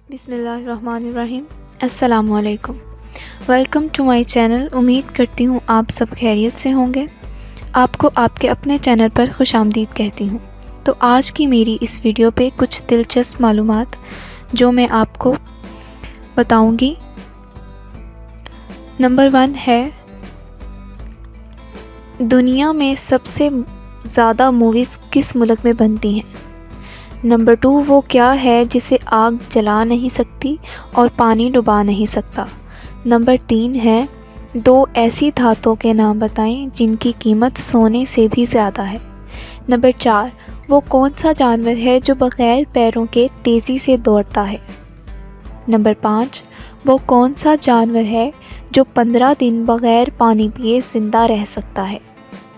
بسم اللہ الرحمن الرحیم۔ السلام علیکم، ویلکم ٹو مائی چینل۔ امید کرتی ہوں آپ سب خیریت سے ہوں گے۔ آپ کو آپ کے اپنے چینل پر خوش آمدید کہتی ہوں۔ تو آج کی میری اس ویڈیو پہ کچھ دلچسپ معلومات جو میں آپ کو بتاؤں گی۔ نمبر 1 ہے، دنیا میں سب سے زیادہ موویز کس ملک میں بنتی ہیں؟ نمبر 2، وہ کیا ہے جسے آگ جلا نہیں سکتی اور پانی ڈبا نہیں سکتا؟ نمبر 3 ہے، 2 ایسی دھاتوں کے نام بتائیں جن کی قیمت سونے سے بھی زیادہ ہے۔ نمبر 4، وہ کون سا جانور ہے جو بغیر پیروں کے تیزی سے دوڑتا ہے؟ نمبر 5، وہ کون سا جانور ہے جو 15 دن بغیر پانی پیے زندہ رہ سکتا ہے؟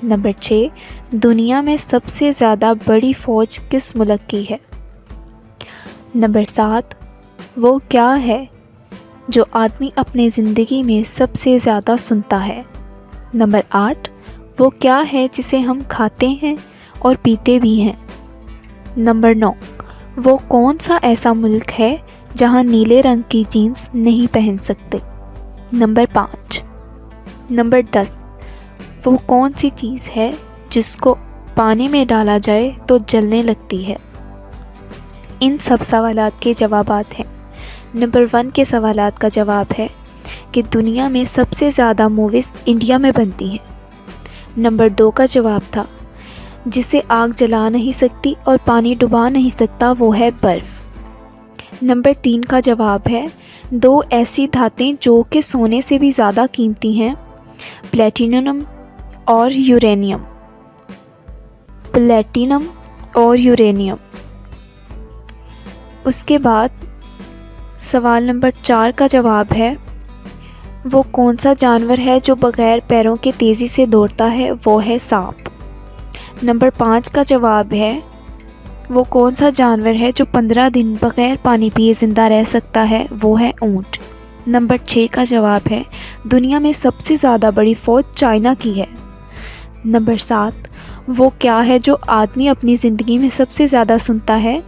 نمبر 6، دنیا میں سب سے زیادہ بڑی فوج کس ملک کی ہے؟ نمبر 7، وہ کیا ہے جو آدمی اپنے زندگی میں سب سے زیادہ سنتا ہے؟ نمبر 8، وہ کیا ہے جسے ہم کھاتے ہیں اور پیتے بھی ہیں؟ نمبر 9، وہ کون سا ایسا ملک ہے جہاں نیلے رنگ کی جینس نہیں پہن سکتے؟ نمبر 5۔ نمبر 10، وہ کون سی چیز ہے جس کو پانی میں ڈالا جائے تو جلنے لگتی ہے؟ ان سب سوالات کے جوابات ہیں۔ نمبر 1 کے سوالات کا جواب ہے کہ دنیا میں سب سے زیادہ موویز انڈیا میں بنتی ہیں۔ نمبر 2 کا جواب تھا، جسے آگ جلا نہیں سکتی اور پانی ڈبا نہیں سکتا وہ ہے برف۔ نمبر 3 کا جواب ہے، 2 ایسی دھاتیں جو کہ سونے سے بھی زیادہ قیمتی ہیں، پلیٹینم اور یورینیم۔ اس کے بعد سوال نمبر 4 کا جواب ہے، وہ کون سا جانور ہے جو بغیر پیروں کے تیزی سے دوڑتا ہے؟ وہ ہے سانپ۔ نمبر 5 کا جواب ہے، وہ کون سا جانور ہے جو 15 دن بغیر پانی پیے زندہ رہ سکتا ہے؟ وہ ہے اونٹ۔ نمبر 6 کا جواب ہے، دنیا میں سب سے زیادہ بڑی فوج چائنا کی ہے۔ نمبر 7، وہ کیا ہے جو آدمی اپنی زندگی میں سب سے زیادہ سنتا ہے؟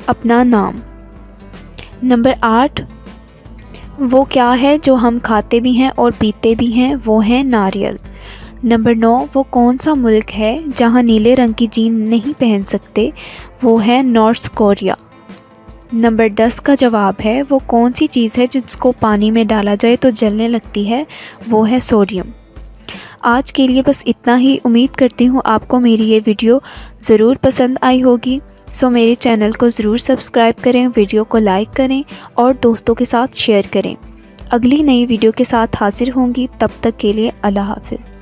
اپنا نام۔ نمبر 8، وہ کیا ہے جو ہم کھاتے بھی ہیں اور پیتے بھی ہیں؟ وہ ہے ناریل۔ نمبر 9، وہ کون سا ملک ہے جہاں نیلے رنگ کی جین نہیں پہن سکتے؟ وہ ہے نارتھ کوریا۔ نمبر 10 کا جواب ہے، وہ کون سی چیز ہے جس کو پانی میں ڈالا جائے تو جلنے لگتی ہے؟ وہ ہے سوڈیم۔ آج کے لیے بس اتنا ہی۔ امید کرتی ہوں آپ کو میری یہ ویڈیو ضرور پسند آئی ہوگی۔ سو میرے چینل کو ضرور سبسکرائب کریں، ویڈیو کو لائک کریں اور دوستوں کے ساتھ شیئر کریں۔ اگلی نئی ویڈیو کے ساتھ حاضر ہوں گی، تب تک کے لیے اللہ حافظ۔